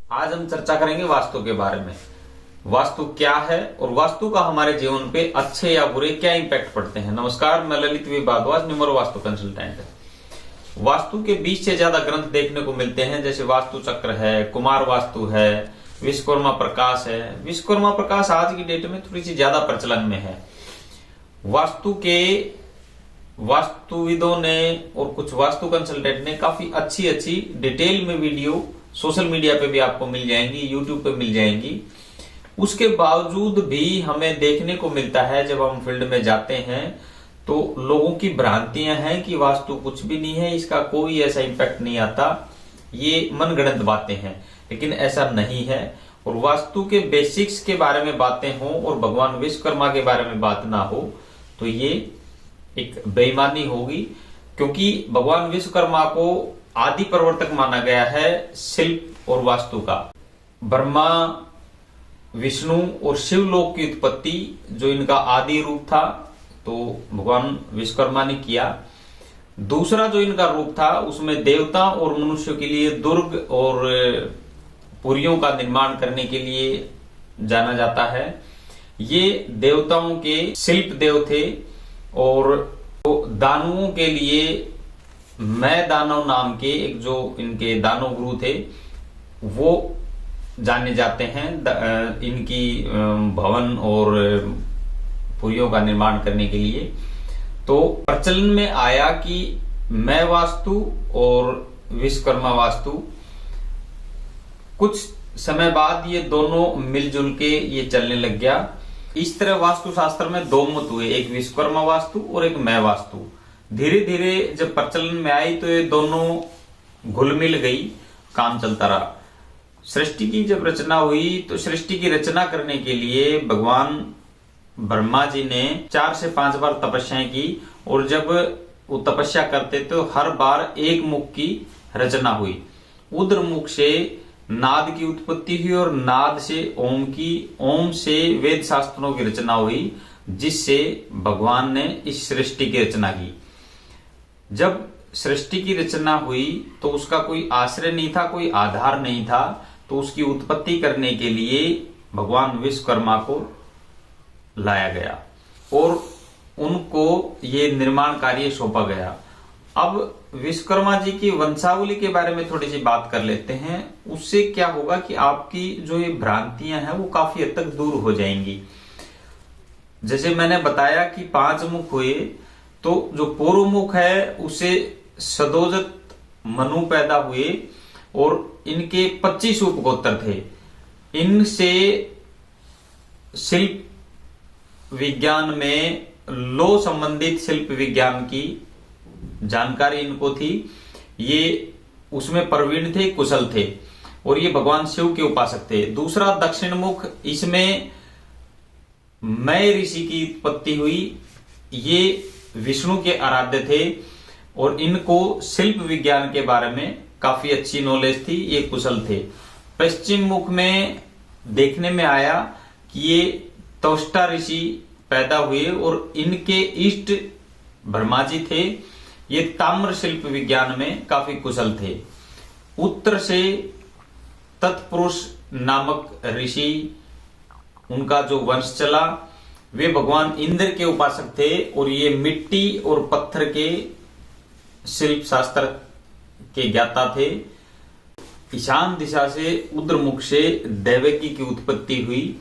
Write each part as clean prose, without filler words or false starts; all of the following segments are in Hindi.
आज हम चर्चा करेंगे वास्तु के बारे में। वास्तु क्या है और वास्तु का हमारे जीवन पे अच्छे या बुरे क्या इंपैक्ट पड़ते हैं। नमस्कार, मैं Lalit V Bhardwaj, numero vastu consultant. Vastu के 20 से ज्यादा ग्रंथ देखने को मिलते हैं, जैसे वास्तु चक्र है, कुमार वास्तु है, विश्वकर्मा प्रकाश है। विश्वकर्मा प्रकाश आज की डेट में थोड़ी सी ज्यादा प्रचलन में है। वास्तुविदों ने और कुछ वास्तु कंसल्टेंट ने काफी अच्छी डिटेल में वीडियो सोशल मीडिया पे भी आपको मिल जाएंगी, यूट्यूब पे मिल जाएंगी। उसके बावजूद भी हमें देखने को मिलता है, जब हम फील्ड में जाते हैं तो लोगों की भ्रांतियां हैं कि वास्तु कुछ भी नहीं है, इसका कोई ऐसा इंपैक्ट नहीं आता, ये मनगढ़ंत बातें हैं। लेकिन ऐसा नहीं है। और वास्तु के बेसिक्स के बारे में बातें हों और भगवान विश्वकर्मा के बारे में बात ना हो तो ये एक बेईमानी होगी, क्योंकि भगवान विश्वकर्मा को आदि प्रवर्तक माना गया है शिल्प और वास्तु का। ब्रह्मा, विष्णु और शिवलोक की उत्पत्ति जो इनका आदि रूप था तो भगवान विश्वकर्मा ने किया। दूसरा जो इनका रूप था उसमें देवता और मनुष्य के लिए दुर्ग और पुरियों का निर्माण करने के लिए जाना जाता है। ये देवताओं के शिल्प देव थे और दानवों के लिए मैं दानव नाम के एक जो इनके दानव गुरु थे वो जाने जाते हैं इनकी भवन और पुरियों का निर्माण करने के लिए। तो प्रचलन में आया कि मैं वास्तु और विश्वकर्मा वास्तु। कुछ समय बाद ये दोनों मिलजुल के ये चलने लग गया। इस तरह वास्तु शास्त्र में दो मत हुए, एक विश्वकर्मा वास्तु और एक मैं वास्तु। धीरे धीरे जब प्रचलन में आई तो ये दोनों घुल मिल गई, काम चलता रहा। सृष्टि की जब रचना हुई तो सृष्टि की रचना करने के लिए भगवान ब्रह्मा जी ने 4 से 5 बार तपस्याएं की, और जब वो तपस्या करते तो हर बार एक मुख की रचना हुई। उद्र मुख से नाद की उत्पत्ति हुई और नाद से ओम की, ओम से वेद शास्त्रों की रचना हुई, जिससे भगवान ने इस सृष्टि की रचना की। जब सृष्टि की रचना हुई तो उसका कोई आश्रय नहीं था, कोई आधार नहीं था, तो उसकी उत्पत्ति करने के लिए भगवान विश्वकर्मा को लाया गया और उनको ये निर्माण कार्य सौंपा गया। अब विश्वकर्मा जी की वंशावली के बारे में थोड़ी सी बात कर लेते हैं। उससे क्या होगा कि आपकी जो ये भ्रांतियां हैं वो काफी हद तक दूर हो जाएंगी। जैसे मैंने बताया कि 5 मुख हुए, तो जो पूर्व मुख है उसे सदोजत मनु पैदा हुए और इनके 25 उपगोत्र थे। इनसे शिल्प विज्ञान में लो संबंधित शिल्प विज्ञान की जानकारी इनको थी। ये उसमें प्रवीण थे, कुशल थे और ये भगवान शिव के उपासक थे। दूसरा दक्षिण मुख, इसमें मय ऋषि की उत्पत्ति हुई। ये विष्णु के आराध्य थे और इनको शिल्प विज्ञान के बारे में काफी अच्छी नॉलेज थी, ये कुशल थे। पश्चिम मुख में देखने में आया कि ये त्वष्टा ऋषि पैदा हुए और इनके इष्ट ब्रह्मा जी थे। ये ताम्र शिल्प विज्ञान में काफी कुशल थे। उत्तर से तत्पुरुष नामक ऋषि, उनका जो वंश चला, वे भगवान इंद्र के उपासक थे और ये मिट्टी और पत्थर के शिल्प शास्त्र के ज्ञाता थे। ईशान दिशा से उद्र मुख से दैवकी की उत्पत्ति हुई।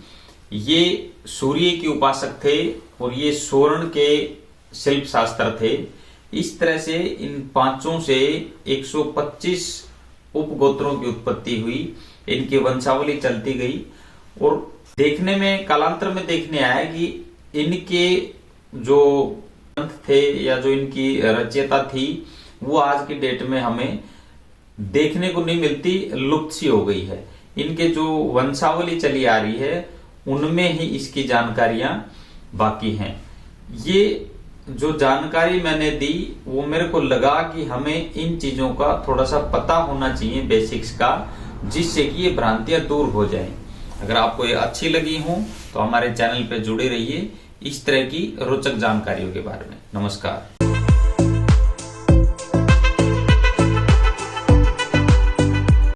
ये सूर्य के उपासक थे और ये स्वर्ण के शिल्प शास्त्र थे। इस तरह से इन पांचों से 125 उपगोत्रों की उत्पत्ति हुई। इनकी वंशावली चलती गई और देखने में कालांतर में देखने आया कि इनके जो ग्रंथ थे या जो इनकी रचयिता थी वो आज की डेट में हमें देखने को नहीं मिलती, लुप्त सी हो गई है। इनके जो वंशावली चली आ रही है उनमें ही इसकी जानकारियां बाकी हैं। ये जो जानकारी मैंने दी वो मेरे को लगा कि हमें इन चीजों का थोड़ा सा पता होना चाहिए, बेसिक्स का, जिससे कि ये भ्रांतियां दूर हो जाएं। अगर आपको ये अच्छी लगी हो तो हमारे चैनल पे जुड़े रहिए इस तरह की रोचक जानकारियों के बारे में। नमस्कार।